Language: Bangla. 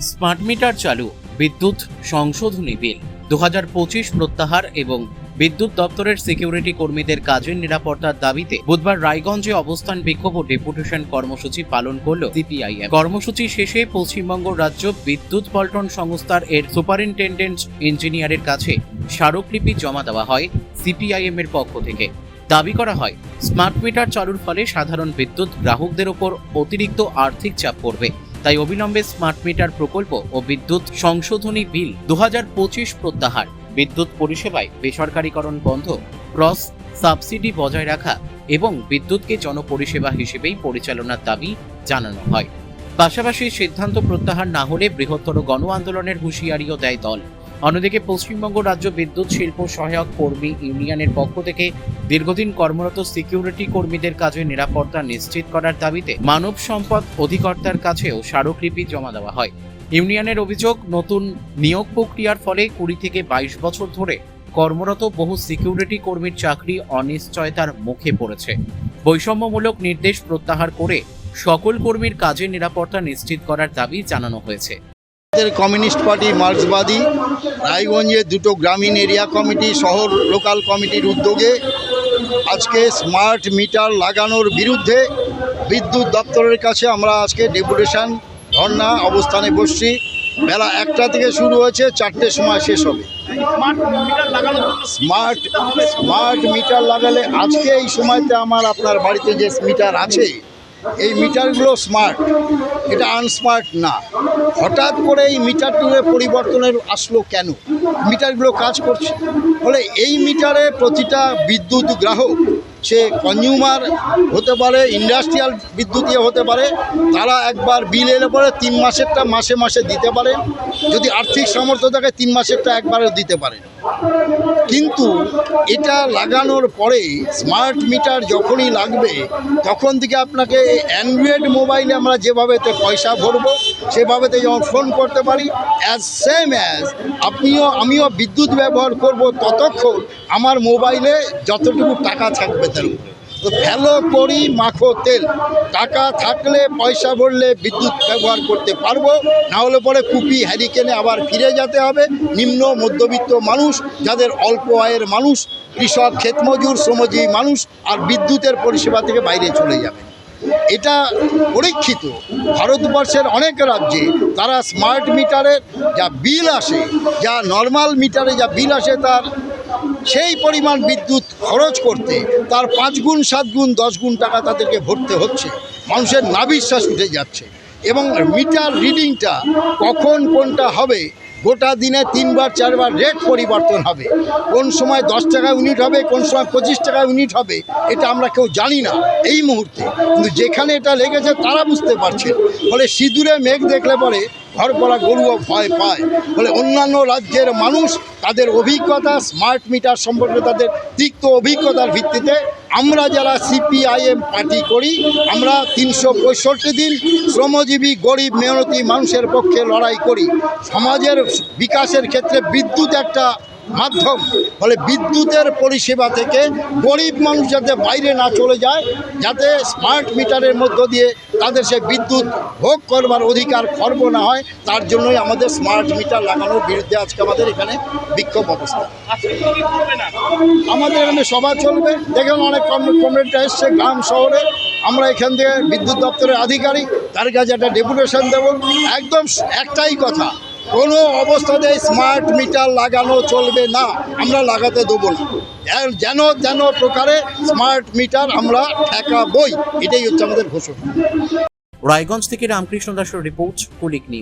স্মার্ট মিটার চালু, বিদ্যুৎ সংশোধনী বিল 2025 প্রত্যাহার এবং বিদ্যুৎ দপ্তরের সিকিউরিটি কর্মীদের কাজের নিরাপত্তার দাবিতে বুধবার রায়গঞ্জে অবস্থান বিক্ষোভ ও ডেপুটেশন কর্মসূচি পালন করল সিপিআইএম। কর্মসূচি শেষে পশ্চিমবঙ্গ রাজ্য বিদ্যুৎ বন্টন সংস্থার সুপারিনটেন্ডেন্ট ইঞ্জিনিয়ারের কাছে স্মারকলিপি জমা দেওয়া হয় সিপিআইএম এর পক্ষ থেকে। দাবি করা হয়, স্মার্ট মিটার চালুর ফলে সাধারণ বিদ্যুৎ গ্রাহকদের ওপর অতিরিক্ত আর্থিক চাপ পড়বে। তাই অবিলম্বে স্মার্ট মিটার প্রকল্প ও বিদ্যুৎ সংশোধনী বিল 2025 প্রত্যাহার, বিদ্যুৎ পরিষেবায় বেসরকারীকরণ বন্ধ, ক্রস সাবসিডি বজায় রাখা এবং বিদ্যুৎকে জনপরিষেবা হিসেবেই পরিচালনার দাবি জানানো হয়। পাশাপাশি সিদ্ধান্ত প্রত্যাহার না হলে বৃহত্তর গণ আন্দোলনের হুঁশিয়ারিও দেয় দল। অন্যদিকে পশ্চিমবঙ্গ রাজ্য বিদ্যুৎ শিল্প সহায়ক কর্মী ইউনিয়নের পক্ষ থেকে দীর্ঘদিন কর্মরত সিকিউরিটি কর্মীদের কাজে নিরাপত্তা নিশ্চিত করার দাবিতে মানব সম্পদ অধিকর্তার কাছেও স্মারকলিপি জমা দেওয়া হয়। ইউনিয়নের অভিযোগ, নতুন নিয়োগ প্রক্রিয়ার ফলে 20 থেকে 22 বছর ধরে কর্মরত বহু সিকিউরিটি কর্মীর চাকরি অনিশ্চয়তার মুখে পড়েছে। বৈষম্যমূলক নির্দেশ প্রত্যাহার করে সকল কর্মীর কাজের নিরাপত্তা নিশ্চিত করার দাবি জানানো হয়েছে। কমিউনিস্ট পার্টি মার্ক্সবাদী রায়গঞ্জে দুটো গ্রামীণ এরিয়া কমিটি, শহর লোকাল কমিটির উদ্যোগে আজকে স্মার্ট মিটার লাগানোর বিরুদ্ধে বিদ্যুৎ দপ্তরের কাছে আমরা আজকে ডেপুটেশন ধর্ণা অবস্থানে বসছি। বেলা 1টা থেকে শুরু হয়েছে, 4টের সময় শেষ হবে। স্মার্ট মিটার লাগালে আজকে এই সময়তে আপনার বাড়িতে যে মিটার আছে, এই মিটারগুলো স্মার্ট, এটা আনস্মার্ট না। হঠাৎ করে এই মিটারগুলো পরিবর্তনের আসলো কেন? মিটারগুলো কাজ করছে ফলে এই মিটারে প্রতিটা বিদ্যুৎ গ্রাহক, সে কনজিউমার হতে পারে, ইন্ডাস্ট্রিয়াল বিদ্যুৎ হতে পারে, তারা একবার বিল এলে পরে 3 মাসেরটা মাসে মাসে দিতে পারে। যদি আর্থিক সামর্থ্য থাকে 3 মাসেরটা একবারও দিতে পারে। কিন্তু এটা লাগানোর পরে স্মার্ট মিটার যখনই লাগবে তখন থেকে আপনাকে অ্যান্ড্রয়েড মোবাইলে আমরা যেভাবেতে পয়সা ভরবো সেভাবেতে যেমন ফোন করতে পারি, সেম অ্যাজ আমিও বিদ্যুৎ ব্যবহার করব ততক্ষণ আমার মোবাইলে যতটুকু টাকা থাকবে তার উপরে। তো ফেলো করি মাখো তেল, টাকা থাকলে পয়সা ভরলে বিদ্যুৎ ব্যবহার করতে পারবো, না হলে পরে কুপি হ্যারিকেনে আবার ফিরে যেতে হবে। নিম্ন মধ্যবিত্ত মানুষ, যাদের অল্প আয়ের মানুষ, কৃষক, ক্ষেতমজুর, শ্রমজীবী মানুষ আর বিদ্যুতের পরিষেবা থেকে বাইরে চলে যাবে। এটা পরীক্ষিত ভারতবর্ষের অনেক রাজ্যে তারা স্মার্ট মিটারের যা বিল আসে, যা নর্মাল মিটারে যা বিল আসে, তার সেই পরিমাণ বিদ্যুৎ খরচ করতে তার 5 গুণ 7 গুণ 10 গুণ টাকা তাদেরকে ভরতে হচ্ছে। মানুষের নাভিশ্বাস উঠে যাচ্ছে এবং মিটার রিডিংটা কখন কোনটা হবে, গোটা দিনে 3 বার 4 বার রেট পরিবর্তন হবে। কোন সময় 10 টাকা ইউনিট হবে, কোন সময় 25 টাকা ইউনিট হবে, এটা আমরা কেউ জানি না এই মুহূর্তে। কিন্তু যেখানে এটা লেগেছে তারা বুঝতে পারছে। ফলে সিঁদুরে মেঘ দেখলে পরে ঘরপড়া গরুও ভয় পায়। ফলে অন্যান্য রাজ্যের মানুষ তাদের অভিজ্ঞতা স্মার্ট মিটার সম্পর্কে, তাদের তিক্ত অভিজ্ঞতার ভিত্তিতে আমরা যারা সিপিআইএম পার্টি করি, আমরা 365 দিন শ্রমজীবী গরিব মেহনতি মানুষের পক্ষে লড়াই করি। সমাজের বিকাশের ক্ষেত্রে বিদ্যুৎ একটা মাধ্যম। ফলে বিদ্যুতের পরিষেবা থেকে গরিব মানুষ যাতে বাইরে না চলে যায়, যাতে স্মার্ট মিটারের মধ্য দিয়ে তাদের সে বিদ্যুৎ ভোগ করবার অধিকার খর্ব না হয়, তার জন্যই আমাদের স্মার্ট মিটার লাগানোর বিরুদ্ধে আজকে আমাদের এখানে বিক্ষোভ অবস্থা। আমাদের এখানে সভা চলবে, দেখুন অনেক কমরেডরা এসছে গ্রাম শহরে। আমরা এখান থেকে বিদ্যুৎ দপ্তরের আধিকারিক, তার কাছে একটা ডেপুটেশন দেব। একদম একটাই কথা, কোনো অবস্থাতে স্মার্ট মিটার লাগানো চলবে না, আমরা লাগাতে দেবো না। যেন প্রকারে স্মার্ট মিটার আমরা ঠেকাবই, এটাই হচ্ছে আমাদের ঘোষণা। রায়গঞ্জ থেকে রামকৃষ্ণ দাসের রিপোর্ট, কুলিক নিউজ।